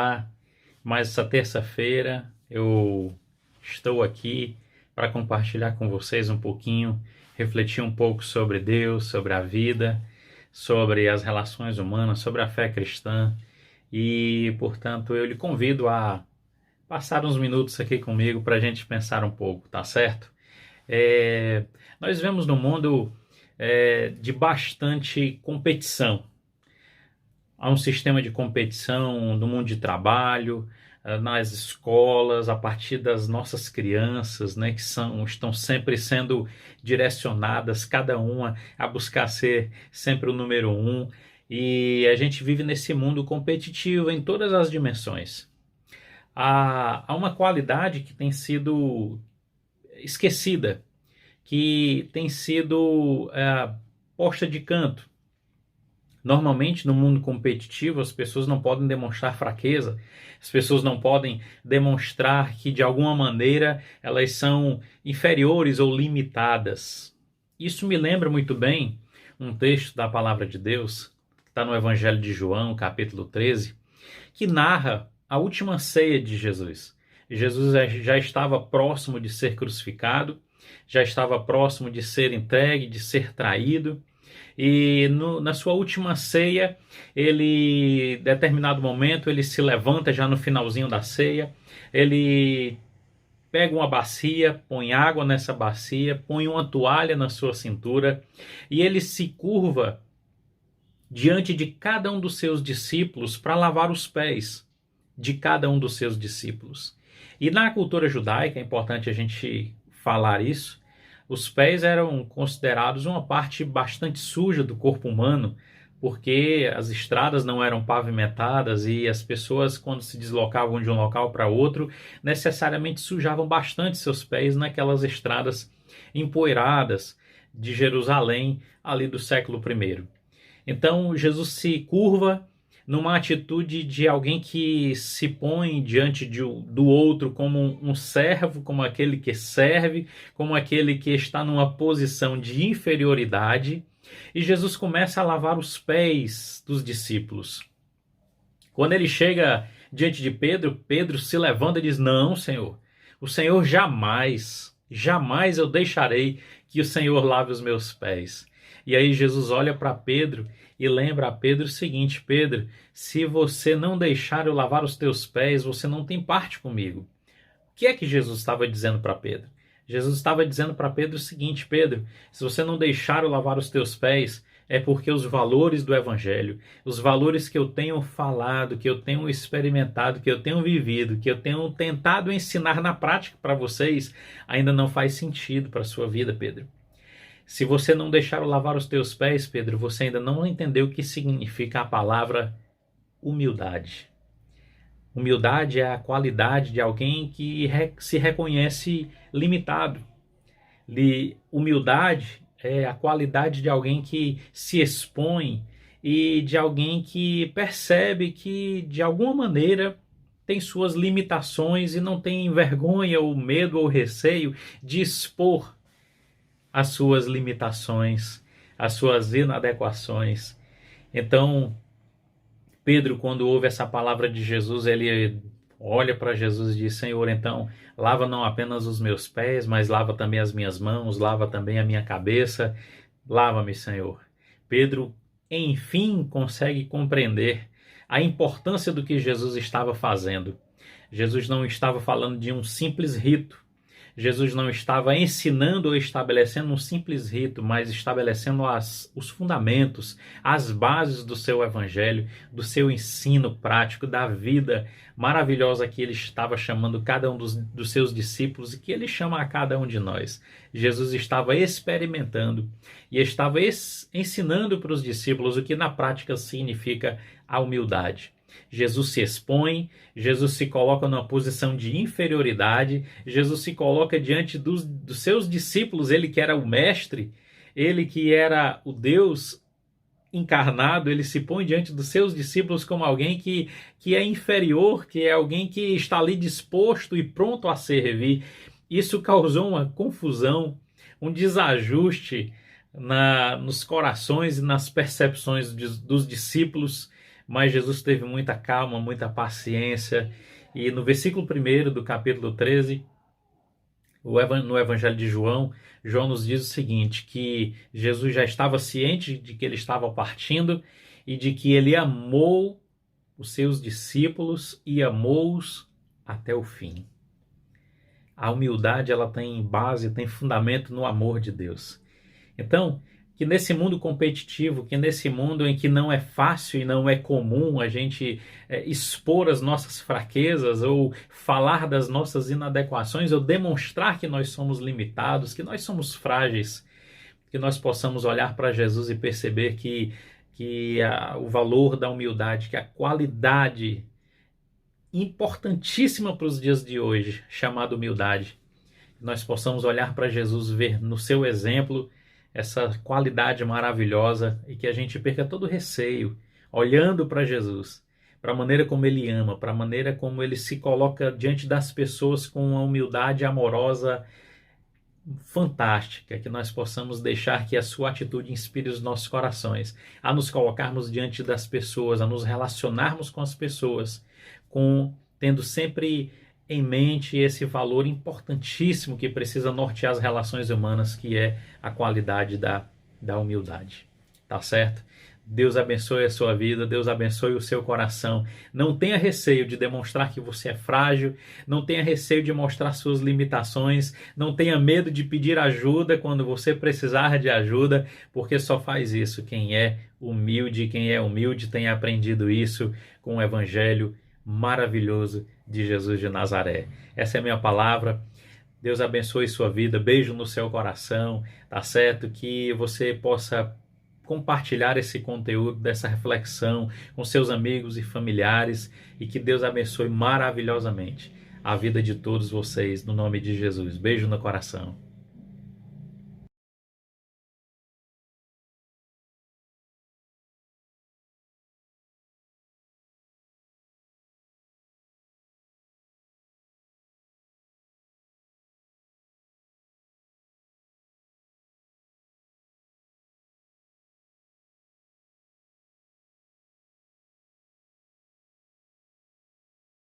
Olá, mais essa terça-feira eu estou aqui para compartilhar com vocês um pouquinho, refletir um pouco sobre Deus, sobre a vida, sobre as relações humanas, sobre a fé cristã e, portanto, eu lhe convido a passar uns minutos aqui comigo para a gente pensar um pouco, tá certo? Nós vivemos num mundo de bastante competição. Há um sistema de competição no mundo de trabalho, nas escolas, a partir das nossas crianças, né, que estão sempre sendo direcionadas, cada uma a buscar ser sempre o número um. E a gente vive nesse mundo competitivo em todas as dimensões. Há uma qualidade que tem sido esquecida, que tem sido posta de canto. Normalmente, no mundo competitivo, as pessoas não podem demonstrar fraqueza, as pessoas não podem demonstrar que, de alguma maneira, elas são inferiores ou limitadas. Isso me lembra muito bem um texto da Palavra de Deus, que está no Evangelho de João, capítulo 13, que narra a última ceia de Jesus. Jesus já estava próximo de ser crucificado, já estava próximo de ser entregue, de ser traído. E na sua última ceia, em determinado momento, ele se levanta já no finalzinho da ceia, ele pega uma bacia, põe água nessa bacia, põe uma toalha na sua cintura e ele se curva diante de cada um dos seus discípulos para lavar os pés de cada um dos seus discípulos. E na cultura judaica, é importante a gente falar isso, os pés eram considerados uma parte bastante suja do corpo humano, porque as estradas não eram pavimentadas e as pessoas, quando se deslocavam de um local para outro, necessariamente sujavam bastante seus pés naquelas estradas empoeiradas de Jerusalém, ali do século I. Então, Jesus se curva numa atitude de alguém que se põe diante do outro como um servo, como aquele que serve, como aquele que está numa posição de inferioridade. E Jesus começa a lavar os pés dos discípulos. Quando ele chega diante de Pedro, Pedro se levanta e diz: "Não, Senhor, o Senhor jamais eu deixarei que o Senhor lave os meus pés." E aí Jesus olha para Pedro e lembra a Pedro o seguinte: "Pedro, se você não deixar eu lavar os teus pés, você não tem parte comigo." O que é que Jesus estava dizendo para Pedro? Jesus estava dizendo para Pedro o seguinte: "Pedro, se você não deixar eu lavar os teus pés, é porque os valores do Evangelho, os valores que eu tenho falado, que eu tenho experimentado, que eu tenho vivido, que eu tenho tentado ensinar na prática para vocês, ainda não faz sentido para a sua vida, Pedro. Se você não deixar eu lavar os teus pés, Pedro, você ainda não entendeu o que significa a palavra humildade." Humildade é a qualidade de alguém que se reconhece limitado. Humildade é a qualidade de alguém que se expõe e de alguém que percebe que, de alguma maneira, tem suas limitações e não tem vergonha ou medo ou receio de expor as suas limitações, as suas inadequações. Então, Pedro, quando ouve essa palavra de Jesus, ele olha para Jesus e diz: "Senhor, então, lava não apenas os meus pés, mas lava também as minhas mãos, lava também a minha cabeça, lava-me, Senhor." Pedro, enfim, consegue compreender a importância do que Jesus estava fazendo. Jesus não estava falando de um simples rito. Jesus não estava ensinando ou estabelecendo um simples rito, mas estabelecendo os fundamentos, as bases do seu evangelho, do seu ensino prático, da vida maravilhosa que ele estava chamando cada um dos seus discípulos e que ele chama a cada um de nós. Jesus estava experimentando e estava ensinando para os discípulos o que na prática significa a humildade. Jesus se expõe, Jesus se coloca numa posição de inferioridade, Jesus se coloca diante dos seus discípulos, ele que era o mestre, ele que era o Deus encarnado, ele se põe diante dos seus discípulos como alguém que é inferior, que é alguém que está ali disposto e pronto a servir. Isso causou uma confusão, um desajuste nos corações e nas percepções dos discípulos. mas Jesus teve muita calma, muita paciência. E no versículo 1 do capítulo 13, no Evangelho de João, João nos diz o seguinte, que Jesus já estava ciente de que ele estava partindo e de que ele amou os seus discípulos e amou-os até o fim. A humildade, ela tem base, tem fundamento no amor de Deus. Então, que nesse mundo competitivo, que nesse mundo em que não é fácil e não é comum a gente expor as nossas fraquezas ou falar das nossas inadequações ou demonstrar que nós somos limitados, que nós somos frágeis, que nós possamos olhar para Jesus e perceber que o valor da humildade, que a qualidade importantíssima para os dias de hoje, chamada humildade, nós possamos olhar para Jesus, ver no seu exemplo essa qualidade maravilhosa e que a gente perca todo o receio, olhando para Jesus, para a maneira como ele ama, para a maneira como ele se coloca diante das pessoas com uma humildade amorosa fantástica, que nós possamos deixar que a sua atitude inspire os nossos corações, a nos colocarmos diante das pessoas, a nos relacionarmos com as pessoas, tendo sempre em mente esse valor importantíssimo que precisa nortear as relações humanas, que é a qualidade da humildade. Tá certo? Deus abençoe a sua vida, Deus abençoe o seu coração. Não tenha receio de demonstrar que você é frágil, não tenha receio de mostrar suas limitações, não tenha medo de pedir ajuda quando você precisar de ajuda, porque só faz isso quem é humilde. Quem é humilde tem aprendido isso com o evangelho maravilhoso de Jesus de Nazaré. Essa é a minha palavra. Deus abençoe sua vida. Beijo no seu coração, tá certo? Que você possa compartilhar esse conteúdo, dessa reflexão com seus amigos e familiares e que Deus abençoe maravilhosamente a vida de todos vocês, no nome de Jesus. Beijo no coração.